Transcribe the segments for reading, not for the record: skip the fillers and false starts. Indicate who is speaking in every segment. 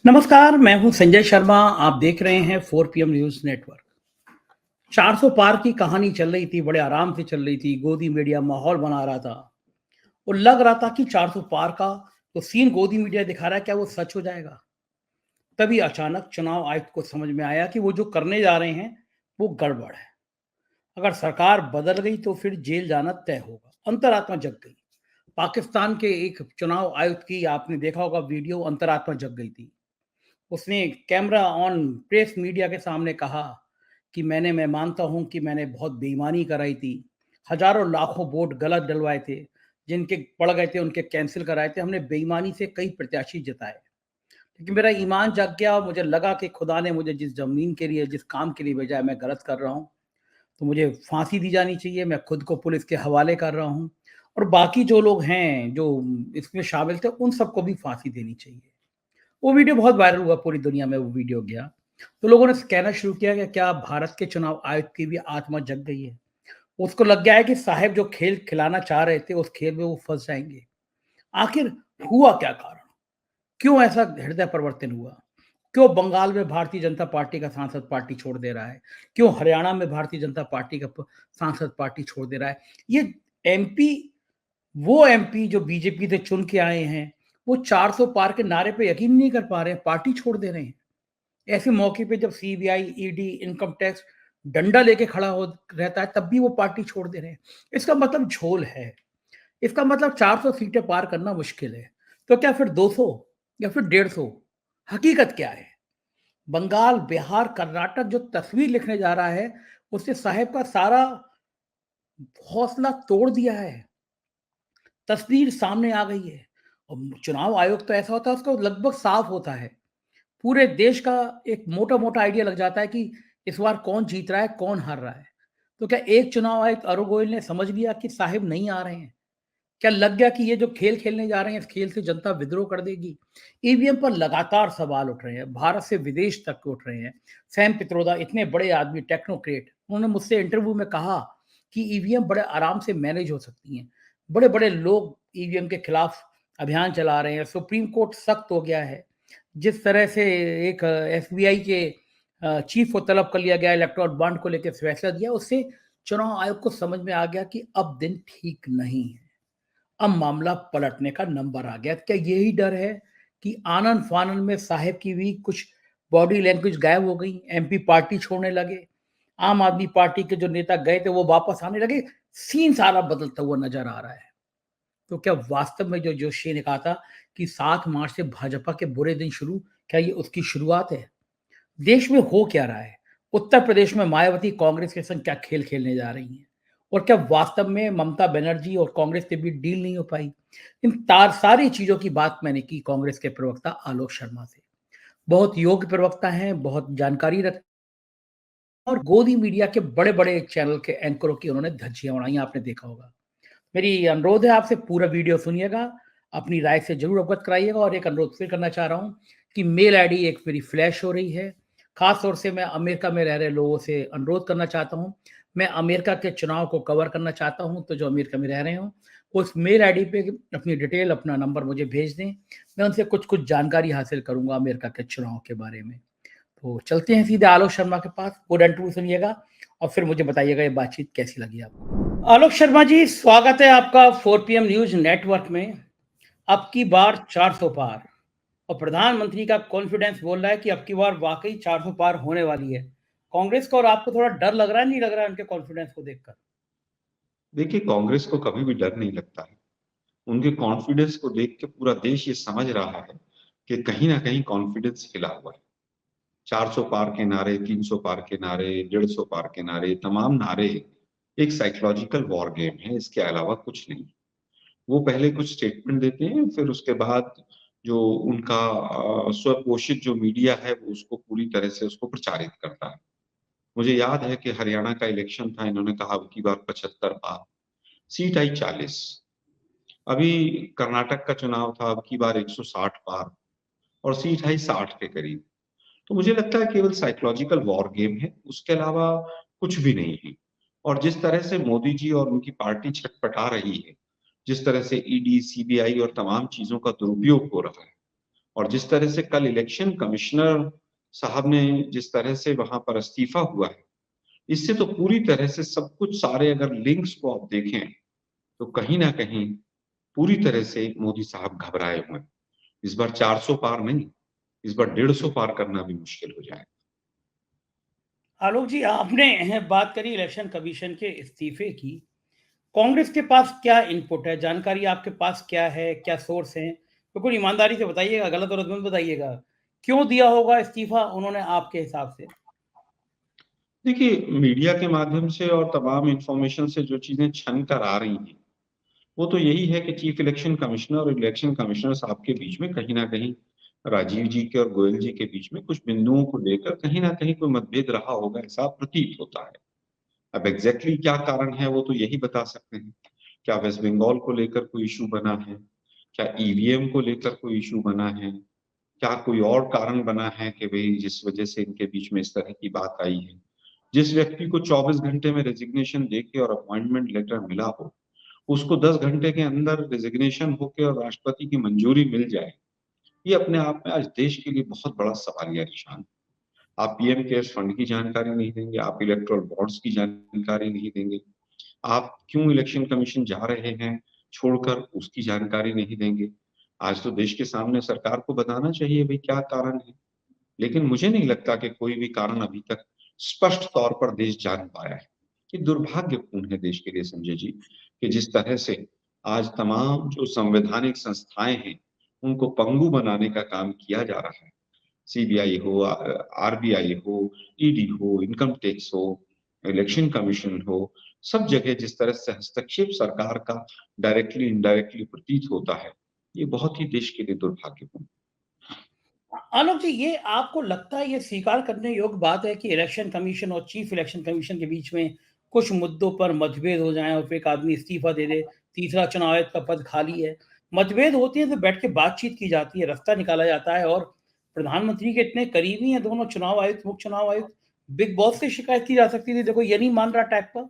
Speaker 1: नमस्कार, मैं हूं संजय शर्मा। आप देख रहे हैं 4 PM न्यूज नेटवर्क। 400 पार की कहानी चल रही थी, बड़े आराम से चल रही थी। गोदी मीडिया माहौल बना रहा था और लग रहा था कि 400 पार का तो सीन गोदी मीडिया दिखा रहा है, क्या वो सच हो जाएगा? तभी अचानक चुनाव आयुक्त को समझ में आया कि वो जो करने जा रहे हैं वो गड़बड़ है। अगर सरकार बदल गई तो फिर जेल जाना तय होगा। अंतरात्मा जग गई। पाकिस्तान के एक चुनाव आयुक्त की आपने देखा होगा वीडियो, अंतरात्मा जग गई थी। उसने कैमरा ऑन प्रेस मीडिया के सामने कहा कि मैं मानता हूं कि मैंने बहुत बेईमानी कराई थी। हजारों लाखों वोट गलत डलवाए थे, जिनके पड़ गए थे उनके कैंसिल कराए थे। हमने बेईमानी से कई प्रत्याशी जिताए, लेकिन मेरा ईमान जाग गया और मुझे लगा कि खुदा ने मुझे जिस जमीन के लिए, जिस काम के लिए भेजा है, मैं गलत कर रहा हूँ, तो मुझे फांसी दी जानी चाहिए। मैं खुद को पुलिस के हवाले कर रहा हूँ और बाकी जो लोग हैं जो इसमें शामिल थे उन सबको भी फांसी देनी चाहिए। वो वीडियो बहुत वायरल हुआ, पूरी दुनिया में वो वीडियो गया। तो लोगों ने कहना शुरू किया कि क्या भारत के चुनाव आयुक्त की भी आत्मा जग गई है? उसको लग गया है कि साहब जो खेल खिलाना चाह रहे थे उस खेल में वो फंस जाएंगे। आखिर हुआ क्या कारण? क्यों ऐसा हृदय परिवर्तन हुआ? क्यों बंगाल में भारतीय जनता पार्टी का सांसद पार्टी छोड़ दे रहा है? क्यों हरियाणा में भारतीय जनता पार्टी का सांसद पार्टी छोड़ दे रहा है? ये एमपी, वो एमपी जो बीजेपी से चुन के आए हैं, वो 400 पार के नारे पे यकीन नहीं कर पा रहे हैं, पार्टी छोड़ दे रहे हैं। ऐसे मौके पे जब सीबीआई, ईडी, इनकम टैक्स डंडा लेके खड़ा हो रहता है, तब भी वो पार्टी छोड़ दे रहे हैं। इसका मतलब झोल है। इसका मतलब 400 सीटें पार करना मुश्किल है। तो क्या फिर 200 या फिर 150? हकीकत क्या है? बंगाल, बिहार, कर्नाटक जो तस्वीर लिखने जा रहा है, उसने साहेब का सारा हौसला तोड़ दिया है। तस्वीर सामने आ गई है। और चुनाव आयोग तो ऐसा होता है, उसको लगभग साफ होता है। पूरे देश का एक मोटा-मोटा आइडिया लग जाता है कि इस बार कौन जीत रहा है, कौन हार रहा है। तो क्या एक चुनाव आयुक्त अरुण गोयल ने समझ लिया कि साहिब नहीं आ रहे हैं? क्या लग गया कि ये जो खेल खेलने जा रहे हैं, इस खेल से जनता विद्रोह कर देगी? ईवीएम पर लगातार सवाल उठ रहे हैं, भारत से विदेश तक के उठ रहे हैं। सैम पित्रोदा, इतने बड़े आदमी, टेक्नोक्रेट, उन्होंने मुझसे इंटरव्यू में कहा कि ईवीएम बड़े आराम से मैनेज हो सकती हैं। बड़े-बड़े लोग ईवीएम के खिलाफ अभियान चला रहे हैं। सुप्रीम कोर्ट सख्त हो गया है। जिस तरह से एक एसबीआई के चीफ को तलब कर लिया गया, इलेक्टोरल बॉन्ड को लेकर फैसला दिया, उससे चुनाव आयोग को समझ में आ गया कि अब दिन ठीक नहीं है। अब मामला पलटने का नंबर आ गया। क्या यही डर है कि आनन-फानन में साहेब की भी कुछ बॉडी लैंग्वेज गायब हो गई, एमपी पार्टी छोड़ने लगे, आम आदमी पार्टी के जो नेता गए थे वो वापस आने लगे, सीन सारा बदलता हुआ नजर आ रहा है। तो क्या वास्तव में जो जोशी ने कहा था कि 7 मार्च से भाजपा के बुरे दिन शुरू, क्या ये उसकी शुरुआत है? देश में हो क्या रहा है? उत्तर प्रदेश में मायावती कांग्रेस के संग क्या खेल खेलने जा रही हैं? और क्या वास्तव में ममता बनर्जी और कांग्रेस के बीच डील नहीं हो पाई? इन तार सारी चीज़ों की बात मैंने की कांग्रेस के प्रवक्ता आलोक शर्मा से। बहुत योग्य प्रवक्ता हैं, बहुत जानकारी रखते हैं और गोदी मीडिया के बड़े-बड़े चैनल के एंकरों की उन्होंने धज्जियाँ उड़ाई, आपने देखा होगा। मेरी अनुरोध है आपसे, पूरा वीडियो सुनिएगा, अपनी राय से ज़रूर अवगत कराइएगा। और एक अनुरोध फिर करना चाह रहा हूँ कि मेल आईडी एक मेरी फ्लैश हो रही है। ख़ास तौर से मैं अमेरिका में रह रहे लोगों से अनुरोध करना चाहता हूँ। मैं अमेरिका के चुनाव को कवर करना चाहता हूँ, तो जो अमेरिका में रह रहे हों, उस मेल आईडी पे अपनी डिटेल, अपना नंबर मुझे भेज दें। मैं उनसे कुछ-कुछ जानकारी हासिल करूँगा अमेरिका के चुनाव के बारे में। तो चलते हैं सीधे आलोक शर्मा के पास, पूरा इंटरव्यू सुनिएगा और फिर मुझे बताइएगा ये बातचीत कैसी लगी आपको। आलोक शर्मा जी, स्वागत है आपका 4 PM न्यूज नेटवर्क में। अब की बार 400 पार और प्रधानमंत्री का कॉन्फिडेंस बोल रहा है कि अब की बार वाकई 400 पार होने वाली है। कांग्रेस को और आपको थोड़ा डर लग रहा है, नहीं लग रहा है उनके कॉन्फिडेंस को देखकर?
Speaker 2: देखिए, कांग्रेस को कभी भी डर नहीं लगता है। उनके कॉन्फिडेंस को देख के पूरा देश ये समझ रहा है कि कहीं न कहीं कॉन्फिडेंस हिला हुआ है। 400 पार के नारे, 300 पार के नारे, 150 पार के नारे, तमाम नारे एक साइकोलॉजिकल वॉर गेम है, इसके अलावा कुछ नहीं। वो पहले कुछ स्टेटमेंट देते हैं, फिर उसके बाद जो उनका स्वघोषित जो मीडिया है, वो उसको पूरी तरह से उसको प्रचारित करता है। मुझे याद है कि हरियाणा का इलेक्शन था, इन्होंने कहा अब की बार 75 पार, सीट आई 40। अभी कर्नाटक का चुनाव था, अब की बार 160 पार और सीट आई 60 के करीब। तो मुझे लगता है केवल साइकोलॉजिकल वॉर गेम है, उसके अलावा कुछ भी नहीं है। और जिस तरह से मोदी जी और उनकी पार्टी छटपटा रही है, जिस तरह से ईडी, सीबीआई और तमाम चीजों का दुरुपयोग हो रहा है और जिस तरह से कल इलेक्शन कमिश्नर साहब ने जिस तरह से वहां पर इस्तीफा हुआ है, इससे तो पूरी तरह से सब कुछ, सारे अगर लिंक्स को आप देखें तो कहीं ना कहीं पूरी तरह से मोदी साहब घबराए हुए हैं। इस बार 400 पार नहीं, इस बार 150 पार करना भी मुश्किल हो जाए।
Speaker 1: आलोक जी, आपने बात करी इलेक्शन कमीशन के इस्तीफे की। कांग्रेस के पास क्या इनपुट है, जानकारी आपके पास क्या है, क्या सोर्स है? बिल्कुल ईमानदारी से बताइएगा, गलत और मत बताइएगा। क्यों दिया होगा इस्तीफा उन्होंने आपके हिसाब से?
Speaker 2: देखिए, मीडिया के माध्यम से और तमाम इंफॉर्मेशन से जो चीजें छन कर आ रही हैं, वो तो यही है कि चीफ इलेक्शन कमिश्नर और इलेक्शन कमिश्नर साहब के बीच में कहीं ना कहीं, राजीव जी के और गोयल जी के बीच में कुछ बिंदुओं को लेकर कहीं ना कहीं कोई मतभेद रहा होगा, ऐसा प्रतीत होता है। अब एग्जैक्टली क्या कारण है वो तो यही बता सकते हैं। क्या वेस्ट बंगाल को लेकर कोई इशू बना है? क्या ईवीएम को लेकर कोई इशू बना है? क्या कोई और कारण बना है कि भई जिस वजह से इनके बीच में इस तरह की बात आई है? जिस व्यक्ति को 24 घंटे में रेजिग्नेशन देके और अपॉइंटमेंट लेटर मिला हो, उसको 10 घंटे के अंदर रेजिग्नेशन होके और राष्ट्रपति की मंजूरी मिल जाए, ये अपने आप में आज देश के लिए बहुत बड़ा सवालिया निशान है। आप पीएम केयर्स फंड की जानकारी नहीं देंगे, आप इलेक्टोरल बॉन्ड्स की जानकारी नहीं देंगे, आप क्यों इलेक्शन कमीशन जा रहे हैं छोड़कर उसकी जानकारी नहीं देंगे। आज तो देश के सामने सरकार को बताना चाहिए भई क्या कारण है। लेकिन मुझे नहीं लगता कि कोई भी कारण अभी तक स्पष्ट तौर पर देश जान पाया है। ये दुर्भाग्यपूर्ण है देश के लिए संजय जी, कि जिस तरह से आज तमाम जो संवैधानिक संस्थाएँ हैं, उनको पंगु बनाने का काम किया जा रहा है। सीबीआई हो, आरबीआई हो, ईडी हो, इनकम टैक्स हो, इलेक्शन कमीशन हो, सब जगह जिस तरह से हस्तक्षेप सरकार का डायरेक्टली इनडायरेक्टली प्रतीत होता है, ये बहुत ही देश के लिए दुर्भाग्यपूर्ण।
Speaker 1: आलोक जी, ये आपको लगता है ये स्वीकार करने योग्य बात है कि इलेक्शन कमीशन और चीफ इलेक्शन कमीशन के बीच में कुछ मुद्दों पर मतभेद हो जाए और फिर एक आदमी इस्तीफा दे दे, तीसरा चुनाव आयुक्त का पद खाली है। मतभेद होती है तो बैठ के बातचीत की जाती है, रास्ता निकाला जाता है। और प्रधानमंत्री के इतने करीबी हैं दोनों, चुनाव आयुक्त, मुख्य चुनाव आयुक्त। बिग बॉस से शिकायत की जा सकती थी, देखो ये नहीं मान रहा टाइप का।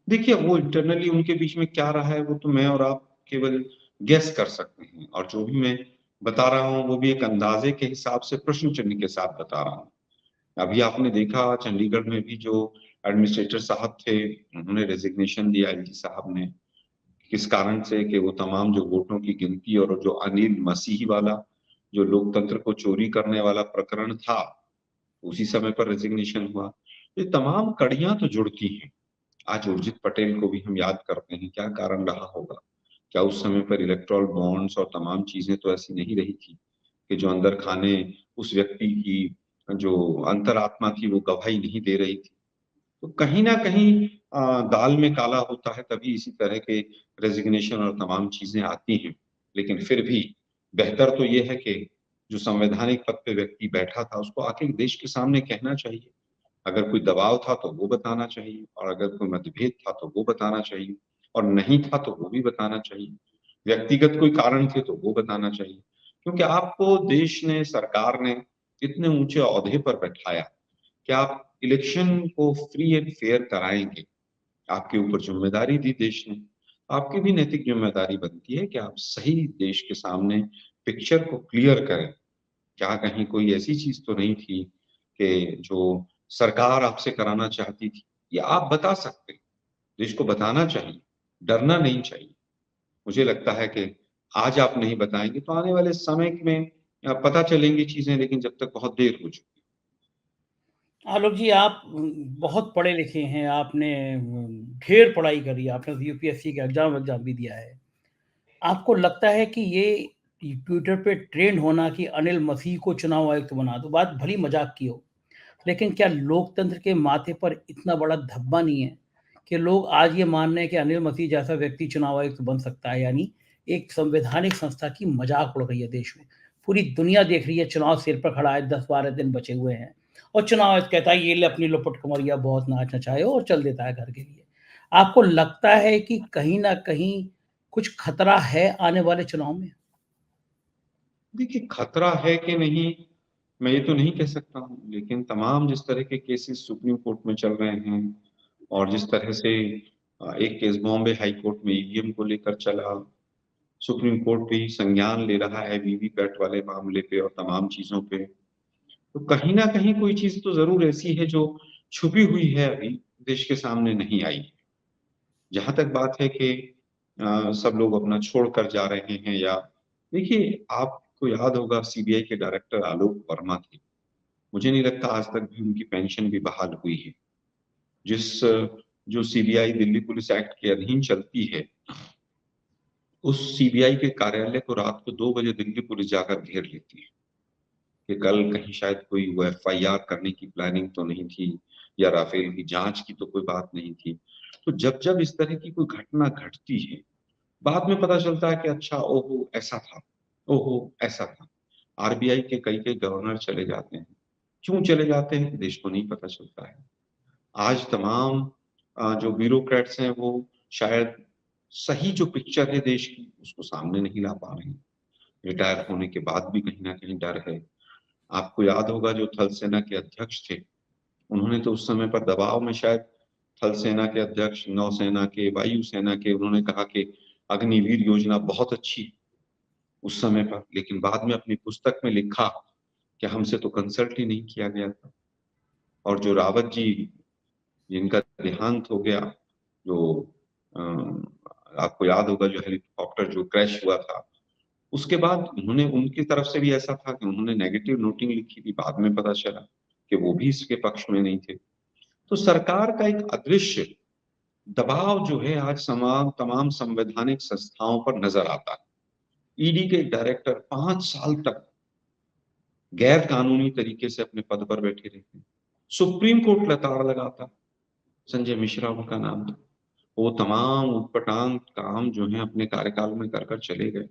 Speaker 2: देखिए, वो इंटरनली उनके बीच में क्या रहा है, वो तो मैं और आप केवल गेस कर सकते हैं, और जो भी मैं बता रहा हूँ, वो भी एक अंदाजे के हिसाब से प्रश्न चिन्ह के साथ बता रहा हूँ। अभी आपने देखा चंडीगढ़ में भी जो एडमिनिस्ट्रेटर साहब थे, उन्होंने रेजिग्नेशन दिया एलजी साहब ने। किस कारण से कि वो तमाम जो वोटों की गिनती और जो अनिल मसीह वाला, जो लोकतंत्र को चोरी करने वाला प्रकरण था, उसी समय पर रेजिग्नेशन हुआ। ये तमाम कड़ियाँ तो जुड़ती हैं। आज उर्जित पटेल को भी हम याद करते हैं, क्या कारण रहा होगा? क्या उस समय पर इलेक्टोरल बॉन्ड्स और तमाम चीज़ें तो ऐसी नहीं रही थी कि जो अंदर खाने उस व्यक्ति की जो अंतरात्मा थी वो गवाही नहीं दे रही थी। तो कहीं न कहीं दाल में काला होता है, तभी इसी तरह के रेजिग्नेशन और तमाम चीज़ें आती हैं। लेकिन फिर भी बेहतर तो ये है कि जो संवैधानिक पद पे व्यक्ति बैठा था, उसको आके देश के सामने कहना चाहिए। अगर कोई दबाव था तो वो बताना चाहिए, और अगर कोई मतभेद था तो वो बताना चाहिए, और नहीं था तो वो भी बताना चाहिए। व्यक्तिगत कोई कारण थे तो वो बताना चाहिए। क्योंकि आपको देश ने, सरकार ने इतने ऊँचे ओहदे पर बैठाया कि आप इलेक्शन को फ्री एंड फेयर कराएँगे। आपके ऊपर ज़िम्मेदारी दी देश ने। आपकी भी नैतिक ज़िम्मेदारी बनती है कि आप सही देश के सामने पिक्चर को क्लियर करें। क्या कहीं कोई ऐसी चीज़ तो नहीं थी कि जो सरकार आपसे कराना चाहती थी? ये आप बता सकते हैं, देश को बताना चाहिए, डरना नहीं चाहिए। मुझे लगता है कि आज आप नहीं बताएँगे तो आने वाले समय में पता चलेंगी चीज़ें, लेकिन जब तक बहुत देर हो चुकी है।
Speaker 1: आलोक जी, आप बहुत पढ़े लिखे हैं, आपने ढेर पढ़ाई करी है, आपने यूपीएससी के एग्जाम एग्जाम भी दिया है। आपको लगता है कि ये ट्विटर पे ट्रेंड होना कि अनिल मसीह को चुनाव आयुक्त बना दो, बात भली मजाक की हो, लेकिन क्या लोकतंत्र के माथे पर इतना बड़ा धब्बा नहीं है कि लोग आज ये मान रहे हैं कि अनिल मसीह जैसा व्यक्ति चुनाव आयुक्त बन सकता है? यानी एक संवैधानिक संस्था की मजाक उड़ रही है देश में। पूरी दुनिया देख रही है, चुनाव सिर पर खड़ा है, 10-12 दिन बचे हुए हैं, और चुनाव आयुक्त कहता है ये ले अपनी लुपट कमरिया, बहुत नाच नचाए, और चल देता है घर के लिए। आपको लगता है कि कहीं ना कहीं कुछ खतरा है आने वाले चुनाव में?
Speaker 2: देखिए, खतरा है कि नहीं, मैं ये तो नहीं कह सकता हूँ, लेकिन तमाम जिस तरह के केसेस सुप्रीम कोर्ट में चल रहे हैं, और जिस तरह से एक केस बॉम्बे हाई कोर्ट में ईवीएम को लेकर चला, सुप्रीम कोर्ट भी संज्ञान ले रहा है वीवीपैट वाले मामले पे और तमाम चीजों पे। तो कहीं ना कहीं कोई चीज तो जरूर ऐसी है जो छुपी हुई है, अभी देश के सामने नहीं आई। जहां तक बात है कि सब लोग अपना छोड़ कर जा रहे हैं, या देखिए आपको याद होगा सीबीआई के डायरेक्टर आलोक वर्मा थे। मुझे नहीं लगता आज तक भी उनकी पेंशन भी बहाल हुई है। जिस जो सीबीआई दिल्ली पुलिस एक्ट के अधीन चलती है, उस सीबीआई के कार्यालय को रात को 2 बजे दिल्ली पुलिस जाकर घेर लेती है कि कल कहीं शायद कोई वो एफआईआर करने की प्लानिंग तो नहीं थी, या राफेल की जांच की तो कोई बात नहीं थी। तो जब जब इस तरह की कोई घटना घटती है, बाद में पता चलता है कि अच्छा ओहो ऐसा था, ओहो ऐसा था। आरबीआई के कई कई गवर्नर चले जाते हैं। क्यों चले जाते हैं देश को नहीं पता चलता है। आज तमाम जो ब्यूरोक्रेट्स हैं वो शायद सही जो पिक्चर है देश की उसको सामने नहीं ला पा रहे हैं। रिटायर होने के बाद भी कहीं ना कहीं डर है। आपको याद होगा जो थल सेना के अध्यक्ष थे, उन्होंने तो उस समय पर दबाव में शायद थल सेना के अध्यक्ष, नौसेना के, वायु सेना के, उन्होंने कहा कि अग्निवीर योजना बहुत अच्छी उस समय पर, लेकिन बाद में अपनी पुस्तक में लिखा कि हमसे तो कंसल्ट ही नहीं किया गया था। और जो रावत जी जिनका देहांत हो गया, जो आपको याद होगा जो हेलीकॉप्टर जो क्रैश हुआ था, उसके बाद उन्होंने उनकी तरफ से भी ऐसा था कि उन्होंने नेगेटिव नोटिंग लिखी थी। बाद में पता चला कि वो भी इसके पक्ष में नहीं थे। तो सरकार का एक अदृश्य दबाव जो है आज तमाम संवैधानिक संस्थाओं पर नजर आता है। ईडी के डायरेक्टर 5 साल तक गैर कानूनी तरीके से अपने पद पर बैठे रहते हैं। सुप्रीम कोर्ट लताड़ लगाता, संजय मिश्रा उनका नाम था। वो तमाम उटपटांग काम जो है अपने कार्यकाल में कर कर चले गए।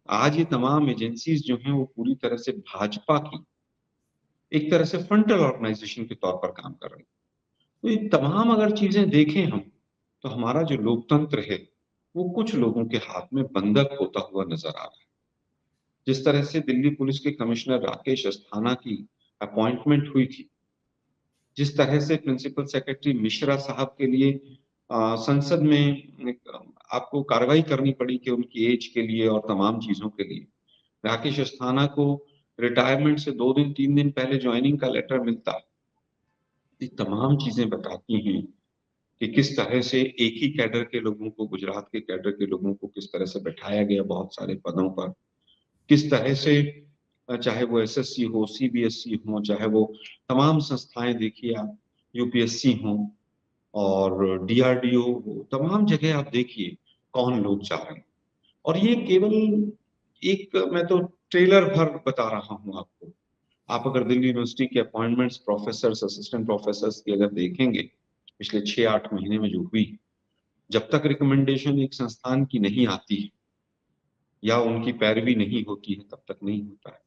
Speaker 2: आज ये तमाम एजेंसीज जो हैं वो पूरी तरह से भाजपा की एक तरह से फ्रंटल ऑर्गेनाइजेशन के तौर पर काम कर रही है। तो ये तमाम अगर चीजें देखें हम, तो हमारा जो लोकतंत्र है वो कुछ लोगों के हाथ में बंधक होता हुआ नजर आ रहा है। जिस तरह से दिल्ली पुलिस के कमिश्नर राकेश अस्थाना की अपॉइंटमेंट हुई थी, जिस तरह से प्रिंसिपल सेक्रेटरी मिश्रा साहब के लिए संसद में आपको कार्रवाई करनी पड़ी कि उनकी एज के लिए और तमाम चीजों के लिए राकेश अस्थाना को रिटायरमेंट से 2 दिन 3 दिन पहले ज्वाइनिंग का लेटर मिलता। ये तमाम चीजें बताती हैं कि किस तरह से एक ही कैडर के लोगों को, गुजरात के कैडर के लोगों को किस तरह से बैठाया गया बहुत सारे पदों पर। किस तरह से चाहे वो एसएससी हो, सीबीएसई हो, चाहे वो तमाम संस्थाएं देखिए आप, यूपीएससी हो और डीआरडीओ हो, तमाम जगह आप देखिए कौन लोग जा रहे हैं। और ये केवल एक, मैं तो ट्रेलर भर बता रहा हूं आपको। आप अगर दिल्ली यूनिवर्सिटी के अपॉइंटमेंट्स प्रोफेसर, असिस्टेंट प्रोफेसर की अगर देखेंगे पिछले 6-8 महीने में जो हुई, जब तक रिकमेंडेशन एक संस्थान की नहीं आती है या उनकी पैरवी नहीं होती है तब तक नहीं होता है।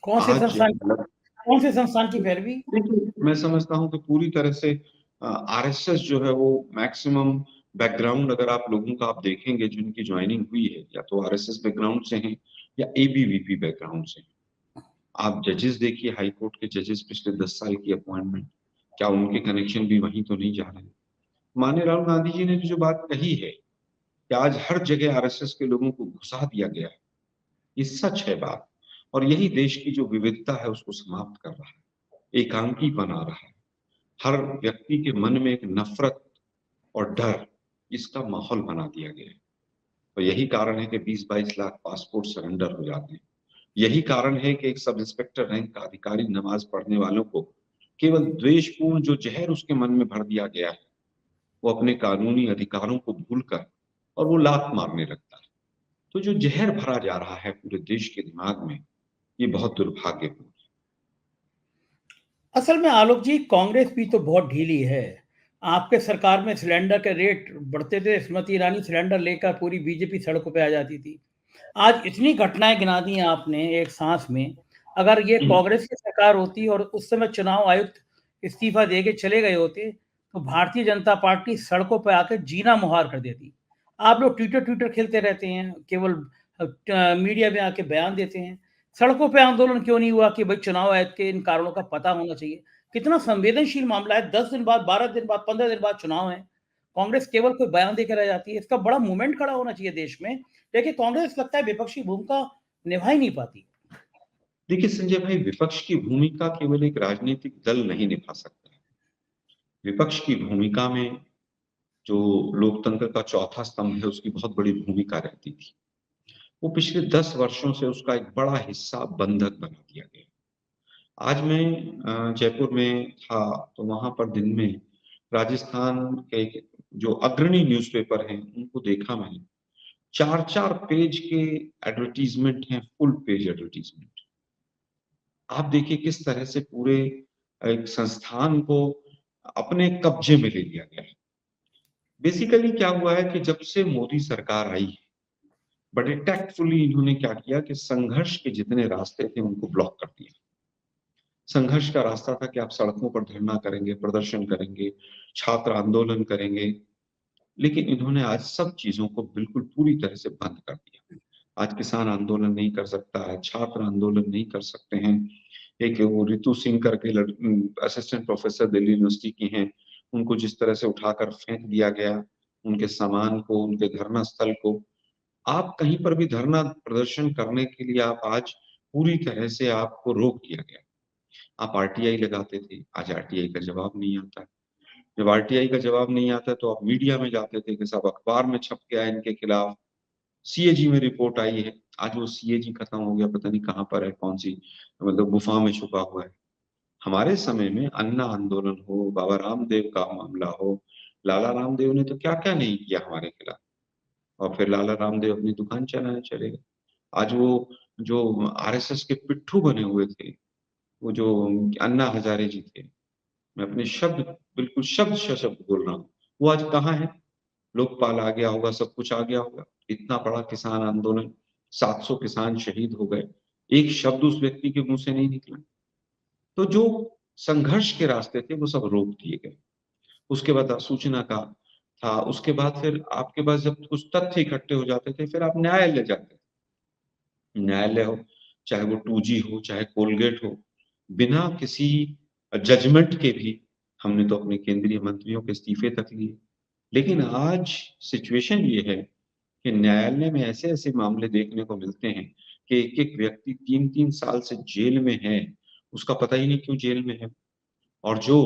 Speaker 1: कौन से
Speaker 2: आज
Speaker 1: संस्थान कौन से संस्थान की पैरवी?
Speaker 2: देखिए मैं समझता हूं कि पूरी तरह से आरएसएस जो है वो मैक्सिमम बैकग्राउंड अगर आप लोगों का आप देखेंगे जिनकी ज्वाइनिंग हुई है, या तो आरएसएस बैकग्राउंड से हैं या एबीवीपी बैकग्राउंड से। आप जजेस देखिए, हाई कोर्ट के जजेस पिछले 10 साल की अपॉइंटमेंट, क्या उनके कनेक्शन भी वहीं तो नहीं जा रहे हैं? माननीय राहुल गांधी जी ने जो बात कही है कि आज हर जगह आरएसएस के लोगों को घुसा दिया गया है, ये सच है बात। और यही देश की जो विविधता है उसको समाप्त कर रहा है, एकांकी बना रहा है। हर व्यक्ति के मन में एक नफरत और डर, इसका माहौल बना दिया गया है। तो यही कारण है कि 20-22 लाख पासपोर्ट सरेंडर हो जाते हैं। यही कारण है कि एक सब इंस्पेक्टर रैंक का अधिकारी नमाज पढ़ने वालों को केवल द्वेषपूर्ण जो जहर उसके मन में भर दिया गया है, वो अपने कानूनी अधिकारों को भूलकर और वो लात मारने लगता है। तो जो जहर भरा जा रहा है पूरे देश के दिमाग में, ये बहुत दुर्भाग्यपूर्ण है।
Speaker 1: असल में आलोक जी, कांग्रेस भी तो बहुत ढीली है। आपके सरकार में सिलेंडर के रेट बढ़ते थे, स्मृति ईरानी सिलेंडर लेकर पूरी बीजेपी सड़कों पे आ जाती थी। आज इतनी घटनाएं गिना दी हैं आपने एक सांस में। अगर ये कांग्रेस की सरकार होती और उस समय चुनाव आयुक्त इस्तीफा दे के चले गए होते, तो भारतीय जनता पार्टी सड़कों पर आकर जीना मुहाल कर देती। आप लोग ट्विटर ट्विटर खेलते रहते हैं, केवल मीडिया में आके बयान देते हैं। सड़कों पे आंदोलन क्यों नहीं हुआ कि भाई चुनाव आयोग के इन कारणों का पता होना चाहिए? कितना संवेदनशील मामला है। 10 दिन बाद, 12 दिन बाद, 15 दिन बाद चुनाव है। कांग्रेस केवल कोई बयान देकर रह जाती है। इसका बड़ा मूवमेंट खड़ा होना चाहिए देश में, लेकिन कांग्रेस लगता है विपक्षी भूमिका निभा ही नहीं पाती।
Speaker 2: देखिए संजय भाई, विपक्ष की भूमिका केवल एक राजनीतिक दल नहीं निभा सकता। विपक्ष की भूमिका में जो लोकतंत्र का चौथा स्तंभ है, उसकी बहुत बड़ी भूमिका रहती थी। वो पिछले 10 वर्षों से उसका एक बड़ा हिस्सा बंधक बना दिया गया। आज मैं जयपुर में था, तो वहां पर दिन में राजस्थान के जो अग्रणी न्यूज़पेपर हैं उनको देखा मैंने। 4-4 पेज के एडवर्टीजमेंट हैं, फुल पेज एडवर्टीजमेंट। आप देखिए किस तरह से पूरे एक संस्थान को अपने कब्जे में ले लिया गया है। बेसिकली क्या हुआ है कि जब से मोदी सरकार आई है, बड़े टैक्टफुली इन्होंने क्या किया कि संघर्ष के जितने रास्ते थे उनको ब्लॉक कर दिया। संघर्ष का रास्ता था कि आप सड़कों पर धरना करेंगे, प्रदर्शन करेंगे, छात्र आंदोलन करेंगे, लेकिन इन्होंने आज सब चीजों को बिल्कुल पूरी तरह से बंद कर दिया। आज किसान आंदोलन नहीं कर सकता है, छात्र आंदोलन नहीं कर सकते हैं। एक वो रितु सिंह करके असिस्टेंट प्रोफेसर दिल्ली यूनिवर्सिटी की हैं, उनको जिस तरह से उठाकर फेंक दिया गया, उनके सामान को, उनके धरना स्थल को। आप कहीं पर भी धरना प्रदर्शन करने के लिए आप आज पूरी तरह से आपको रोक दिया गया। आप आरटीआई लगाते थे, आज आरटीआई का जवाब नहीं आता है। जब आरटीआई का जवाब नहीं आता तो आप मीडिया में जाते थे कि साहब अखबार में छप गया है इनके खिलाफ, सीएजी में रिपोर्ट आई है। आज वो सीएजी खत्म हो गया, पता नहीं कहाँ पर है, कौन सी मतलब गुफा में छुपा हुआ है। हमारे समय में अन्ना आंदोलन हो, बाबा रामदेव का मामला हो, लाला रामदेव ने तो क्या क्या नहीं किया हमारे खिलाफ, और फिर लाला रामदेव अपनी दुकान चलाने चले गए। आज वो जो आरएसएस के पिट्ठू बने हुए थे, वो जो अन्ना हजारे जी थे, मैं अपने शब्द बिल्कुल शब्द शब्द बोल रहा हूँ, वो आज कहाँ है? लोकपाल आ गया होगा, सब कुछ आ गया होगा। इतना बड़ा किसान आंदोलन, 700 किसान शहीद हो गए, एक शब्द उस व्यक्ति के मुंह से नहीं निकला। तो जो संघर्ष के रास्ते थे वो सब रोक दिए गए। उसके बाद सूचना का था, उसके बाद फिर आपके पास जब कुछ तथ्य इकट्ठे हो जाते थे, फिर आप न्यायालय जाते। न्यायालय हो, चाहे वो 2G हो, चाहे कोलगेट हो, बिना किसी जजमेंट के भी हमने तो अपने केंद्रीय मंत्रियों के इस्तीफे तक लिए। लेकिन आज सिचुएशन ये है कि न्यायालय में ऐसे-ऐसे मामले देखने को मिलते हैं कि एक-एक व्यक्ति 3-3 साल से जेल में है, उसका पता ही नहीं क्यों जेल में है। और जो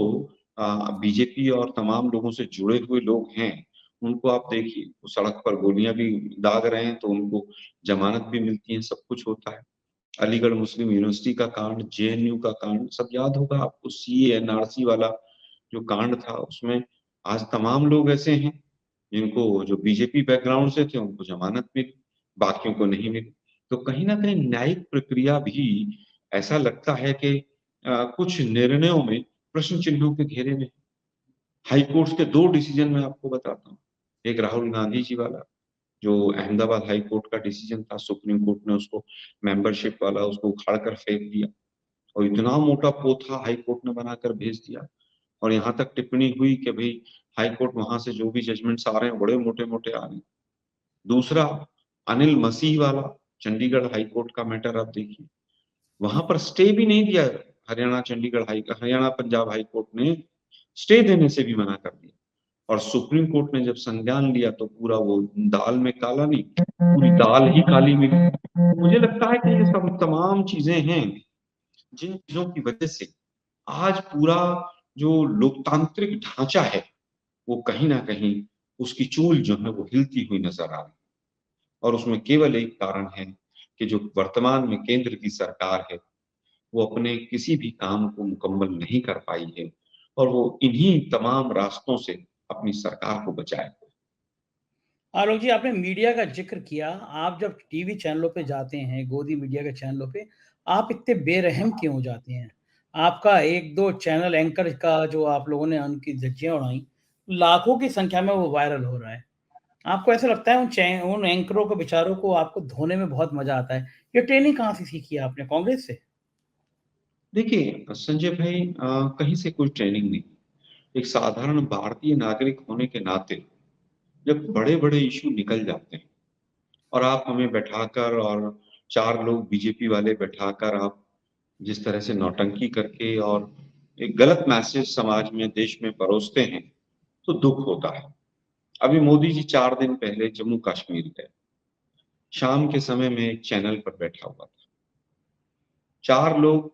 Speaker 2: बीजेपी और तमाम लोगों से जुड़े हुए लोग हैं, उनको आप देखिए, वो सड़क पर गोलियाँ भी दाग रहे हैं तो उनको ज़मानत भी मिलती है, सब कुछ होता है। अलीगढ़ मुस्लिम यूनिवर्सिटी का कांड, जेएनयू का कांड, सब याद होगा आपको, सीए एनआरसी वाला जो कांड था, उसमें आज तमाम लोग ऐसे हैं जिनको, जो बीजेपी बैकग्राउंड से थे, उनको जमानत मिली, बाकियों को नहीं मिली। तो कहीं न कहीं न्यायिक प्रक्रिया भी ऐसा लगता है कि कुछ निर्णयों में प्रश्न चिन्हों के घेरे में। हाई कोर्ट के 2 डिसीजन मैं आपको बताता हूँ। एक राहुल गांधी जी वाला, जो अहमदाबाद हाई कोर्ट का डिसीजन था, सुप्रीम कोर्ट ने उसको मेंबरशिप वाला उसको उखाड़ कर फेंक दिया, और इतना मोटा पोथा हाई कोर्ट ने बनाकर भेज दिया। और यहाँ तक टिप्पणी हुई कि भई हाई कोर्ट वहाँ से जो भी जजमेंट्स आ रहे हैं, बड़े मोटे-मोटे आ रहे हैं। दूसरा, अनिल मसीह वाला चंडीगढ़ हाई कोर्ट का मैटर आप देखिए। वहाँ पर स्टे भी नहीं दिया, हरियाणा पंजाब हाई कोर्ट ने स्टे देने से भी मना कर दिया। और सुप्रीम कोर्ट ने जब संज्ञान लिया तो पूरा वो दाल में काला नहीं, पूरी दाल ही काली मिली। मुझे लगता है कि ये सब तमाम चीजें हैं जिन चीजों की वजह से आज पूरा जो लोकतांत्रिक ढांचा है, वो कहीं न कहीं उसकी चूल जो है वो हिलती हुई नज़र आ रही है। और उसमें केवल एक कारण है कि जो वर्तमान में केंद्र की सरकार है, वो अपने किसी भी काम को मुकम्मल नहीं कर पाई है, और वो इन्हीं तमाम रास्तों से अपनी सरकार को बचाए।
Speaker 1: आलोक जी, आपने मीडिया का ज़िक्र किया। आप जब टीवी चैनलों पे जाते हैं, गोदी मीडिया के चैनलों पे, आप इतने बेरहम क्यों हो जाते हैं? आपका 1-2 चैनल एंकर का जो आप लोगों ने उनकी धज्जियाँ उड़ाई, लाखों की संख्या में वो वायरल हो रहा है। आपको ऐसा लगता है उन एंकरों को, बेचारों को आपको धोने में बहुत मज़ा आता है। ये ट्रेनिंग कहाँ से सीखी है आपने, कांग्रेस से?
Speaker 2: देखिए संजय भाई, कहीं से कोई ट्रेनिंग नहीं। एक साधारण भारतीय नागरिक होने के नाते जब बड़े-बड़े इश्यू निकल जाते हैं और आप हमें बैठाकर, और 4 लोग बीजेपी वाले बैठाकर आप जिस तरह से नौटंकी करके और एक गलत मैसेज समाज में, देश में परोसते हैं, तो दुःख होता है। अभी मोदी जी 4 दिन पहले जम्मू कश्मीर गए, शाम के समय में एक चैनल पर बैठा हुआ था। 4 लोग,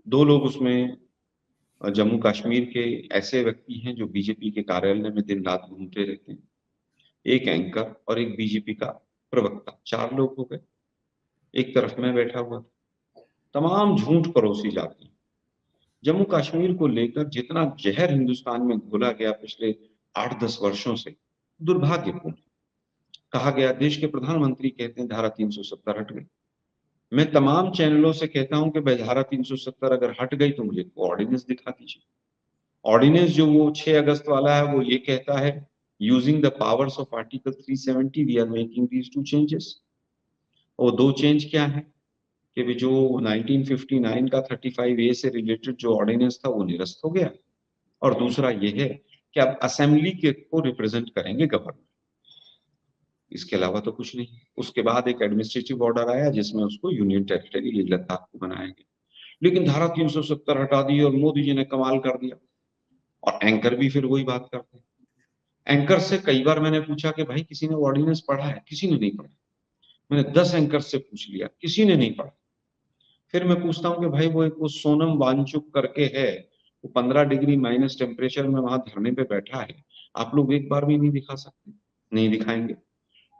Speaker 2: 2 लोग उसमें जम्मू कश्मीर के ऐसे व्यक्ति हैं जो बीजेपी के कार्यालय में दिन रात घूमते रहते हैं, एक एंकर और एक बीजेपी का प्रवक्ता, 4 लोग हो गए। एक तरफ मैं बैठा हुआ था। तमाम झूठ परोसी जाती है। जम्मू कश्मीर को लेकर जितना जहर हिंदुस्तान में घोला गया पिछले 8-10 वर्षों से, दुर्भाग्यपूर्ण। कहा गया, देश के प्रधानमंत्री कहते हैं धारा 370 हट गई। मैं तमाम चैनलों से कहता हूं कि भाई धारा 370 अगर हट गई तो मुझे ऑर्डिनेंस दिखा दीजिए। ऑर्डिनेंस जो वो 6 अगस्त वाला है वो ये कहता है, using the powers of article 370 we are making these 2 changes. वो 2 चेंज क्या है कि भी जो 1959 का 35A से रिलेटेड जो ऑर्डिनेंस था वो निरस्त हो गया, और दूसरा ये है कि अब असेंबली के को रिप्रेजेंट करेंगे गवर्नर। इसके अलावा तो कुछ नहीं। उसके बाद एक एडमिनिस्ट्रेटिव ऑर्डर आया जिसमें उसको यूनियन टेरिटरी लेह लद्दाख को बनाया गया। लेकिन धारा 370 हटा दी और मोदी जी ने कमाल कर दिया। और एंकर भी फिर वही बात करते हैं। एंकर से कई बार मैंने पूछा कि भाई किसी ने ऑर्डिनेंस पढ़ा है? किसी ने नहीं पढ़ा। मैंने 10 एंकर से पूछ लिया, किसी ने नहीं पढ़ा। फिर मैं पूछता हूँ कि भाई वो एक वो सोनम वांगचुक करके है, वो 15 डिग्री माइनस टेम्परेचर में वहां धरने पे बैठा है, आप लोग एक बार भी नहीं दिखा सकते? नहीं दिखाएंगे।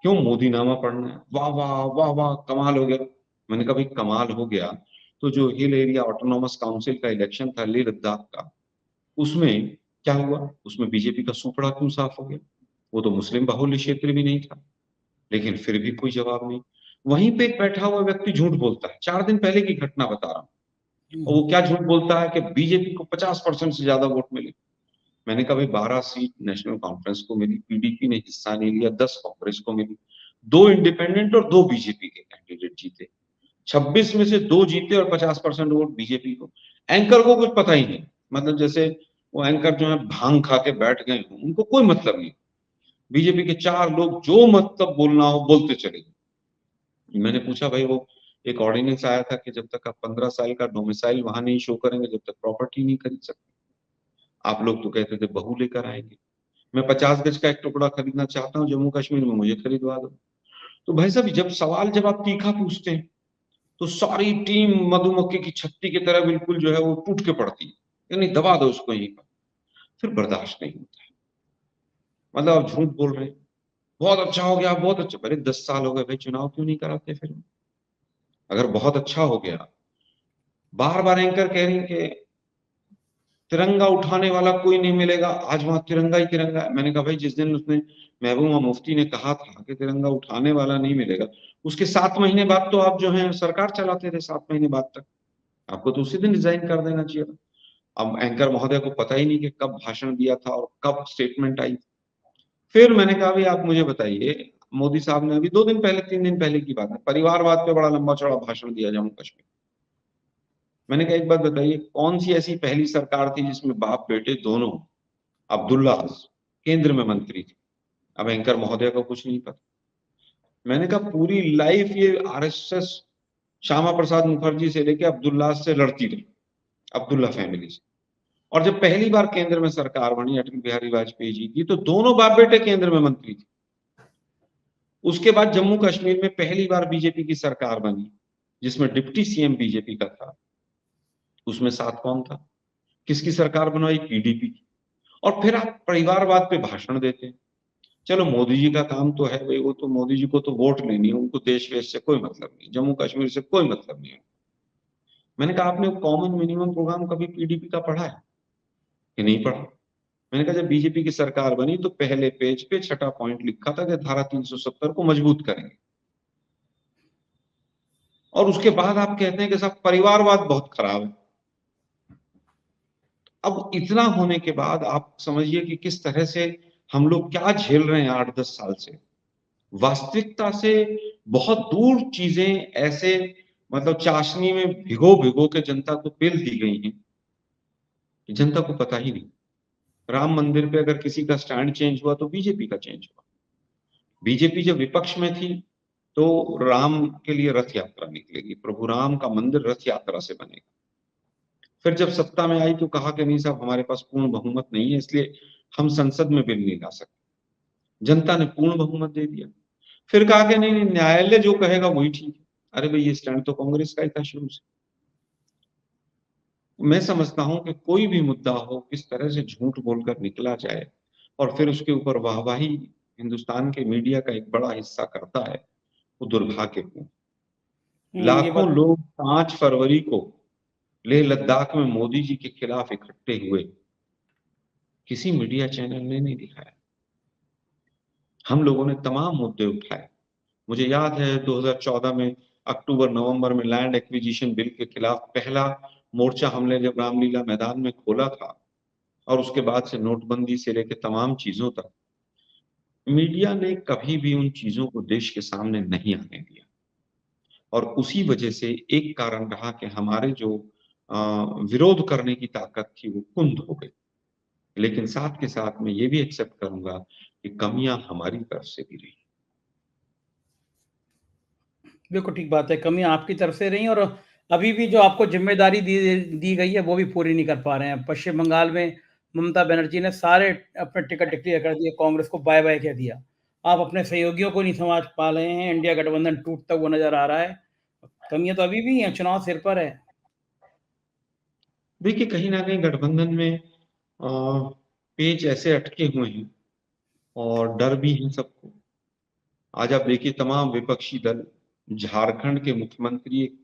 Speaker 2: क्यों? मोदी नामा पढ़ना है। वाह वाह वाह वाह, कमाल हो गया। मैंने कहा भाई कमाल हो गया तो जो हिल एरिया ऑटोनॉमस काउंसिल का इलेक्शन था लेह लद्दाख का, उसमें क्या हुआ? उसमें बीजेपी का सुपड़ा क्यों साफ हो गया? वो तो मुस्लिम बाहुल्य क्षेत्र भी नहीं था, लेकिन फिर भी कोई जवाब नहीं। वहीं पे एक बैठा हुआ व्यक्ति झूठ बोलता है। 4 दिन पहले की घटना बता रहा हूं। और वो क्या झूठ बोलता है कि बीजेपी को 50% से ज्यादा वोट मिले। मैंने कहा भाई 12 सीट नेशनल कॉन्फ्रेंस को मिली, पीडीपी ने हिस्सा नहीं लिया, 10 कांग्रेस को मिली, 2 इंडिपेंडेंट और 2 बीजेपी के कैंडिडेट जीते। 26 में से 2 जीते और 50% वोट बीजेपी को। एंकर को कुछ पता ही नहीं, मतलब जैसे वो एंकर जो है भांग खा के बैठ गए हों, उनको कोई मतलब नहीं। बीजेपी के 4 लोग जो मतलब बोलना हो बोलते चले गए। मैंने पूछा भाई वो एक ऑर्डिनेंस आया था कि जब तक आप 15 साल का डोमिसाइल वहां नहीं शो करेंगे जब तक प्रॉपर्टी नहीं खरीद सकते। आप लोग तो कहते थे बहू लेकर आएंगे। मैं 50 गज का एक टुकड़ा खरीदना चाहता हूँ जम्मू कश्मीर में, मुझे खरीदवा दो। तो भाई साहब जब सवाल जब आप तीखा पूछते हैं तो सारी टीम मधुमक्खी की छत्ती की तरह बिल्कुल जो है वो टूट के पड़ती है, यानी दबा दो उसको यहीं पर। फिर बर्दाश्त नहीं होता है। मतलब आप झूठ बोल रहे हैं, बहुत अच्छा हो गया, बहुत अच्छा। अरे 10 साल हो गए भाई, चुनाव क्यों नहीं कराते फिर? अगर बहुत अच्छा हो गया, बार बार एंकर कह रही कि तिरंगा उठाने वाला कोई नहीं मिलेगा, आज वहां तिरंगा ही तिरंगा है। मैंने कहा भाई जिस दिन उसने महबूबा मुफ्ती ने कहा था कि तिरंगा उठाने वाला नहीं मिलेगा, उसके 7 महीने बाद तो आप जो है सरकार चलाते थे, 7 महीने बाद तक आपको तो उसी दिन रिजाइन कर देना चाहिए था। अब एंकर महोदय को पता ही नहीं कि कब भाषण दिया था और कब स्टेटमेंट आई। फिर मैंने कहा भाई आप मुझे बताइए, मोदी साहब ने अभी 2 दिन पहले 3 दिन पहले की बात है, परिवारवाद पे बड़ा लंबा चौड़ा भाषण दिया जम्मू कश्मीर। मैंने कहा एक बात बताइए, कौन सी ऐसी पहली सरकार थी जिसमें बाप बेटे दोनों अब्दुल्ला केंद्र में मंत्री थे? अब एंकर महोदय को कुछ नहीं पता। मैंने कहा पूरी लाइफ ये आरएसएस श्यामा प्रसाद मुखर्जी से लेके अब्दुल्ला से लड़ती रही, अब्दुल्ला फैमिली से। और जब पहली बार केंद्र में सरकार बनी अटल बिहारी वाजपेयी जी की, तो दोनों बाप बेटे केंद्र में मंत्री थे। उसके बाद जम्मू कश्मीर में पहली बार बीजेपी की सरकार बनी जिसमें डिप्टी सीएम बीजेपी का था, उसमें साथ कौन था? किसकी सरकार बनवाई? पीडीपी की। और फिर आप परिवारवाद पे भाषण देते हैं। चलो मोदी जी का काम तो है भाई, वो तो मोदी जी को तो वोट लेनी है, उनको देश वेश से कोई मतलब नहीं, जम्मू कश्मीर से कोई मतलब नहीं है। मैंने कहा आपने कॉमन मिनिमम प्रोग्राम कभी पीडीपी का पढ़ा है कि नहीं पढ़ा? मैंने कहा जब बीजेपी की सरकार बनी तो पहले पेज पे छठा पॉइंट लिखा था कि धारा 370 को मजबूत करेंगे, और उसके बाद आप कहते हैं कि साहब परिवारवाद बहुत खराब है। अब इतना होने के बाद आप समझिए कि किस तरह से हम लोग क्या झेल रहे हैं 8-10 साल से। वास्तविकता से बहुत दूर चीजें ऐसे, मतलब चाशनी में भिगो भिगो के जनता को पेल दी गई हैं कि जनता को पता ही नहीं। राम मंदिर पे अगर किसी का स्टैंड चेंज हुआ तो बीजेपी का चेंज हुआ। बीजेपी जब विपक्ष में थी तो राम के लिए रथ यात्रा निकलेगी, प्रभु राम का मंदिर रथ यात्रा से बनेगा। फिर जब सत्ता में आई तो कहा कि नहीं साहब हमारे पास पूर्ण बहुमत नहीं है, इसलिए हम संसद में बिल नहीं ला सकते। जनता ने पूर्ण बहुमत दे दिया। फिर कहा कि नहीं, न्यायालय जो कहेगा वही ठीक है। अरे भाई, ये स्टैंड तो कांग्रेस का ही था शुरू से। मैं समझता हूं कि कोई भी मुद्दा हो, किस तरह से झूठ बोलकर निकला जाए और फिर उसके ऊपर वाहवाही हिंदुस्तान के मीडिया का एक बड़ा हिस्सा करता है, वो दुर्भाग्यपूर्ण।
Speaker 1: ये
Speaker 2: लाखों
Speaker 1: बात
Speaker 2: लोग 5 फरवरी को लेह लद्दाख में मोदी जी के खिलाफ इकट्ठे हुए, किसी मीडिया चैनल ने नहीं दिखाया। हम लोगों ने तमाम मुद्दे उठाए। मुझे याद है 2014 में अक्टूबर नवंबर में लैंड एक्विजिशन बिल के खिलाफ पहला मोर्चा हमने जब रामलीला मैदान में खोला था, और उसके बाद से नोटबंदी से लेकर तमाम चीजों तक मीडिया ने कभी भी उन चीजों को देश के सामने नहीं आने दिया। और उसी वजह से एक कारण रहा कि हमारे जो विरोध करने की ताकत थी वो कुंद हो गई। लेकिन साथ के साथ मैं ये भी एक्सेप्ट करूंगा कि कमियां हमारी तरफ से भी रही।
Speaker 1: बिल्कुल ठीक बात है, कमियां आपकी तरफ से रही और अभी भी जो आपको जिम्मेदारी दी दी गई है वो भी पूरी नहीं कर पा रहे हैं। पश्चिम बंगाल में ममता बनर्जी ने सारे अपने टिकट डिक्लेयर कर दिए, कांग्रेस को बाय बाय कह दिया। आप अपने सहयोगियों को नहीं समझ पा रहे हैं, इंडिया गठबंधन टूटता हुआ नजर आ रहा है। कमियां तो अभी भी हैं, चुनाव सिर पर है।
Speaker 2: देखिए, कहीं ना कहीं गठबंधन में पेच ऐसे अटके हुए हैं और डर भी है सबको। आज आप देखिए, तमाम विपक्षी दल, झारखंड के मुख्यमंत्री,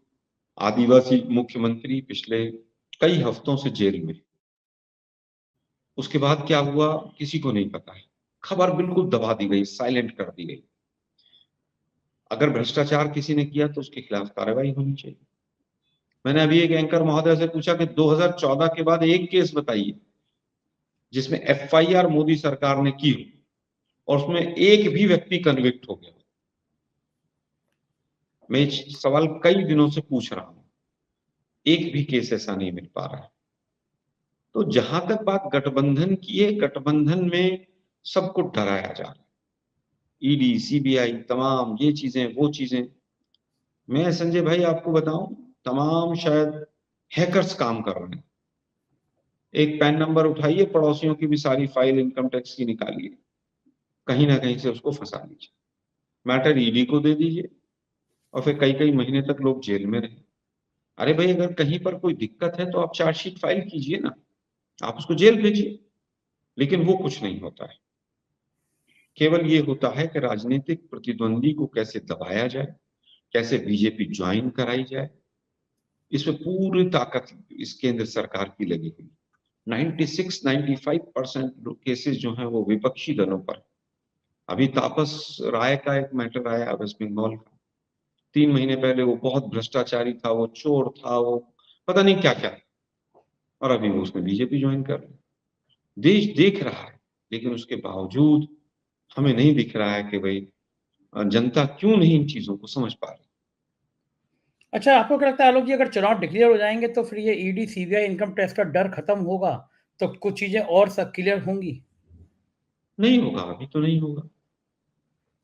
Speaker 2: आदिवासी मुख्यमंत्री पिछले कई हफ्तों से जेल में। उसके बाद क्या हुआ किसी को नहीं पता है। खबर बिल्कुल दबा दी गई, साइलेंट कर दी गई। अगर भ्रष्टाचार किसी ने किया तो उसके खिलाफ कार्रवाई होनी चाहिए। मैंने अभी एक एंकर महोदय से पूछा कि 2014 के बाद एक केस बताइए जिसमें एफआईआर मोदी सरकार ने की और उसमें एक भी व्यक्ति कन्विक्ट हो गया। मैं ये सवाल कई दिनों से पूछ रहा हूं, एक भी केस ऐसा नहीं मिल पा रहा है। तो जहां तक बात गठबंधन की है, गठबंधन में सबको डराया जा रहा है। ईडी, सीबीआई, तमाम ये चीजें वो चीजें। मैं संजय भाई आपको बताऊं, तमाम शायद हैकर्स काम कर रहे हैं। एक पैन नंबर उठाइए, पड़ोसियों की भी सारी फाइल इनकम टैक्स की निकालिए, कहीं ना कहीं से उसको फंसा लीजिए, मैटर ईडी को दे दीजिए और फिर कई कई महीने तक लोग जेल में रहे। अरे भाई, अगर कहीं पर कोई दिक्कत है तो आप चार्जशीट फाइल कीजिए ना, आप उसको जेल भेजिए। लेकिन वो कुछ नहीं होता है। केवल ये होता है कि राजनीतिक प्रतिद्वंदी को कैसे दबाया जाए, कैसे बीजेपी ज्वाइन कराई जाए, इसमें पूरी ताकत इस केंद्र सरकार की लगी हुई। 96-95% केसेस जो हैं वो विपक्षी दलों पर। अभी तापस राय का एक मैटर आया वेस्ट बंगाल का, 3 महीने पहले वो बहुत भ्रष्टाचारी था, वो चोर था, वो पता नहीं क्या क्या, और अभी वो उसने बीजेपी ज्वाइन कर ली। देश देख रहा है, लेकिन उसके बावजूद हमें नहीं दिख रहा है कि भाई जनता क्यों नहीं इन चीजों को समझ पा रही।
Speaker 1: अच्छा, आपको क्या लगता है आलोक जी, अगर चुनाव डिक्लेयर हो जाएंगे तो फिर ये ईडी, सीबीआई, इनकम टैक्स का डर खत्म होगा तो कुछ चीजें और सब क्लियर होंगी?
Speaker 2: नहीं होगा, अभी तो नहीं होगा।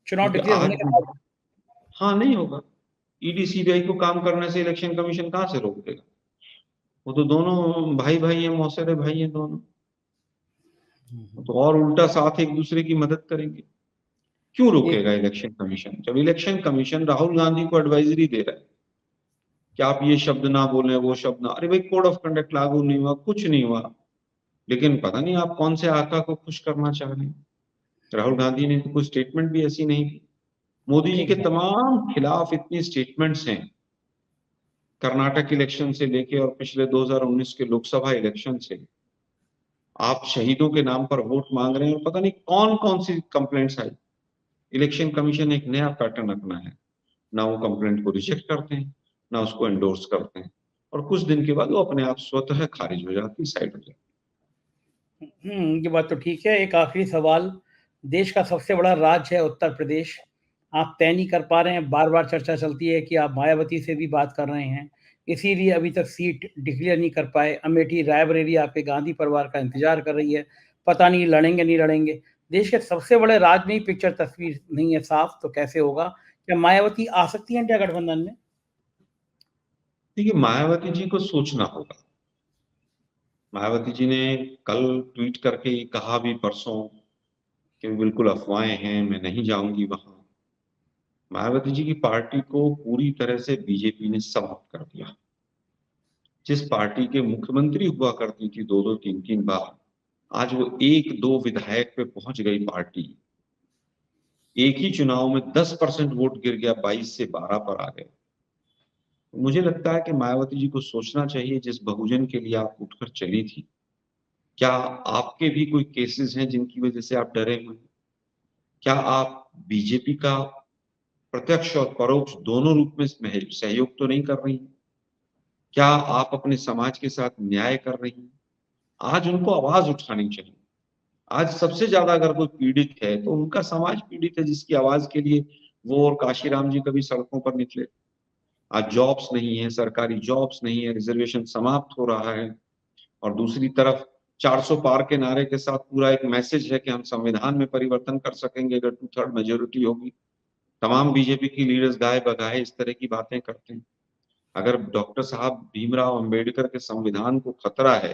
Speaker 1: चुनाव
Speaker 2: क्योंकि
Speaker 1: डिक्लेयर
Speaker 2: आज,
Speaker 1: होने के बाद?
Speaker 2: हाँ, नहीं होगा। ईडी सीबीआई को काम करने से इलेक्शन कमीशन कहाँ से रोक देगा? वो तो दोनों भाई भाई हैं, मौसेरे भाई हैं दोनों। वो तो और उल्टा साथ एक दूसरे की मदद करेंगे। क्यों
Speaker 1: ये
Speaker 2: रोकेगा इलेक्शन कमीशन? जब इलेक्शन कमीशन राहुल गांधी को एडवाइजरी दे रहा है कि आप ये शब्द ना बोलें, वो शब्द ना, अरे भाई, कोड ऑफ कंडक्ट लागू नहीं हुआ, कुछ नहीं हुआ, लेकिन पता नहीं आप कौन से आका को खुश करना चाह रहे हैं। राहुल गांधी ने तो कोई स्टेटमेंट भी ऐसी नहीं दी। मोदी जी के
Speaker 1: ठीक है।
Speaker 2: तमाम खिलाफ इतनी स्टेटमेंट्स हैं, कर्नाटक इलेक्शन से लेके और पिछले 2019 के लोकसभा इलेक्शन से। आप शहीदों के नाम पर वोट मांग रहे हैं और पता नहीं कौन कौन सी कंप्लेंट्स आई। इलेक्शन कमीशन एक नया पैटर्न अपना है, ना वो कंप्लेंट को रिजेक्ट करते हैं, ना उसको एंडोर्स करते हैं, और कुछ दिन के बाद वो अपने आप स्वतः खारिज हो जाती, साइड हो जाती।
Speaker 1: ये बात तो ठीक है। एक आखिरी सवाल, देश का सबसे बड़ा राज्य है उत्तर प्रदेश, आप तय नहीं कर पा रहे हैं, बार बार चर्चा चलती है कि आप मायावती से भी बात कर रहे हैं, इसीलिए अभी तक सीट डिक्लेयर नहीं कर पाए। अमेठी, रायबरेली आपके गांधी परिवार का इंतजार कर रही है, पता नहीं लड़ेंगे नहीं लड़ेंगे। देश के सबसे बड़े राज्य में ही पिक्चर तस्वीर नहीं है साफ, तो कैसे होगा? क्या मायावती आ सकती है इंडिया गठबंधन में?
Speaker 2: देखिए, मायावती जी को सोचना होगा। मायावती जी ने कल ट्वीट करके कहा भी परसों कि बिल्कुल अफवाहें हैं, मैं नहीं जाऊंगी वहां। मायावती जी की पार्टी को पूरी तरह से बीजेपी ने समाप्त कर दिया। जिस पार्टी के मुख्यमंत्री हुआ करती थी 2-2 3-3 बार, आज वो 1-2 विधायक पे पहुंच गई पार्टी। एक ही चुनाव में 10% वोट गिर गया, 22 से 12 पर आ गए। मुझे लगता है कि मायावती जी को सोचना चाहिए, जिस बहुजन के लिए आप उठकर चली थी, क्या आपके भी कोई केसेस हैं जिनकी वजह से आप डरे हुए हैं? क्या आप बीजेपी का प्रत्यक्ष और परोक्ष दोनों रूप में सहयोग तो नहीं कर रही हैं? क्या आप अपने समाज के साथ न्याय कर रही हैं? आज उनको आवाज उठानी चाहिए। आज सबसे ज्यादा अगर कोई पीड़ित है तो उनका समाज पीड़ित है, जिसकी आवाज के लिए वो और काशीराम जी कभी सड़कों पर निकले। आज जॉब्स नहीं है, सरकारी जॉब्स नहीं है, रिजर्वेशन समाप्त हो रहा है, और दूसरी तरफ 400 पार के नारे के साथ पूरा एक मैसेज है कि हम संविधान में परिवर्तन कर सकेंगे अगर 2/3 मेजोरिटी होगी। तमाम बीजेपी की लीडर्स गाए बगाए इस तरह की बातें करते हैं। अगर डॉक्टर साहब भीमराव अंबेडकर के संविधान को खतरा है,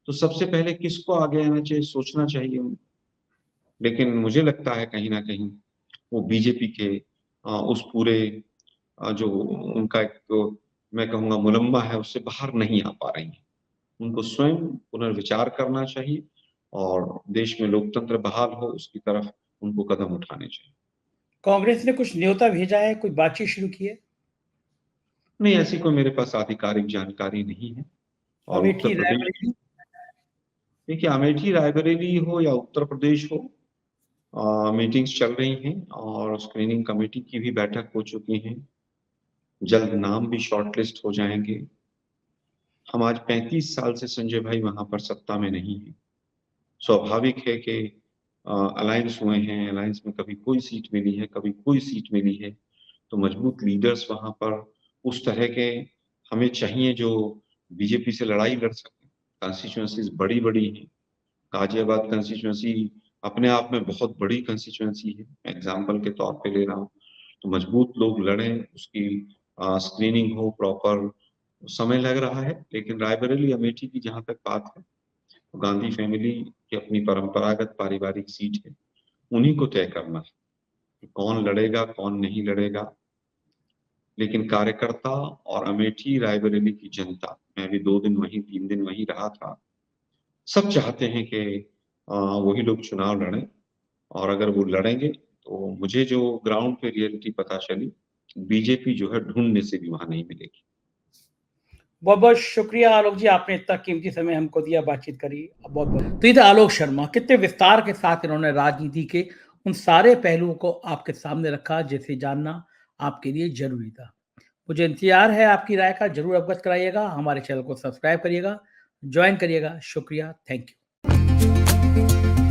Speaker 2: तो सबसे पहले किसको आगे आना चाहिए, सोचना चाहिए उनको। लेकिन मुझे लगता है कहीं ना कहीं वो बीजेपी के उस पूरे जो उनका एक तो मैं कहूँगा मुलम्मा है, उससे बाहर नहीं आ पा रही हैं। उनको स्वयं पुनर्विचार करना चाहिए और देश में लोकतंत्र बहाल हो, उसकी तरफ उनको कदम उठाने चाहिए।
Speaker 1: कांग्रेस ने कुछ न्योता भेजा है, कोई बातचीत शुरू की है?
Speaker 2: नहीं, ऐसी कोई मेरे पास आधिकारिक जानकारी नहीं है। और
Speaker 1: अमेठी,
Speaker 2: उत्तर प्रदेश,
Speaker 1: रायबरेली?
Speaker 2: देखिए अमेठी रायबरेली हो या उत्तर प्रदेश हो, मीटिंग्स चल रही हैं और स्क्रीनिंग कमेटी की भी बैठक हो चुकी है। जल्द नाम भी शॉर्टलिस्ट हो जाएंगे। हम आज 35 साल से संजय भाई वहां पर सत्ता में नहीं है। स्वाभाविक है कि अलायंस हुए हैं, अलायंस में कभी कोई सीट मिली है, कभी कोई सीट मिली है, तो मजबूत लीडर्स वहां पर उस तरह के हमें चाहिए जो बीजेपी से लड़ाई लड़ सके। कॉन्स्टिट्यूएंसीज बड़ी बड़ी हैं। गाजियाबाद कंस्टिट्यूएंसी अपने आप में बहुत बड़ी कंस्टिट्यूएंसी है, एग्जाम्पल के तौर पे ले रहा हूँ। तो मजबूत लोग लड़ें, उसकी स्क्रीनिंग हो प्रॉपर, समय लग रहा है। लेकिन रायबरेली अमेठी की जहां तक बात है, तो गांधी फैमिली की अपनी परंपरागत पारिवारिक सीट है, उन्हीं को तय करना है कि कौन लड़ेगा कौन नहीं लड़ेगा। लेकिन कार्यकर्ता और अमेठी रायबरेली की जनता, मैं भी 2 दिन वहीं 3 दिन वहीं रहा था, सब चाहते हैं कि वही लोग चुनाव लड़ें। और अगर वो लड़ेंगे तो मुझे जो ग्राउंड पे रियलिटी पता चली, बीजेपी जो है ढूंढने से भी वहां नहीं मिलेगी।
Speaker 1: बहुत बहुत शुक्रिया आलोक जी, आपने इतना कीमती समय हमको दिया, बातचीत करी। बहुत बहुत तो ये था आलोक शर्मा। कितने विस्तार के साथ इन्होंने राजनीति के उन सारे पहलुओं को आपके सामने रखा जिसे जानना आपके लिए जरूरी था। मुझे इंतजार है आपकी राय का, जरूर अवगत कराइएगा। हमारे चैनल को सब्सक्राइब करिएगा, ज्वाइन करिएगा। शुक्रिया, थैंक यू।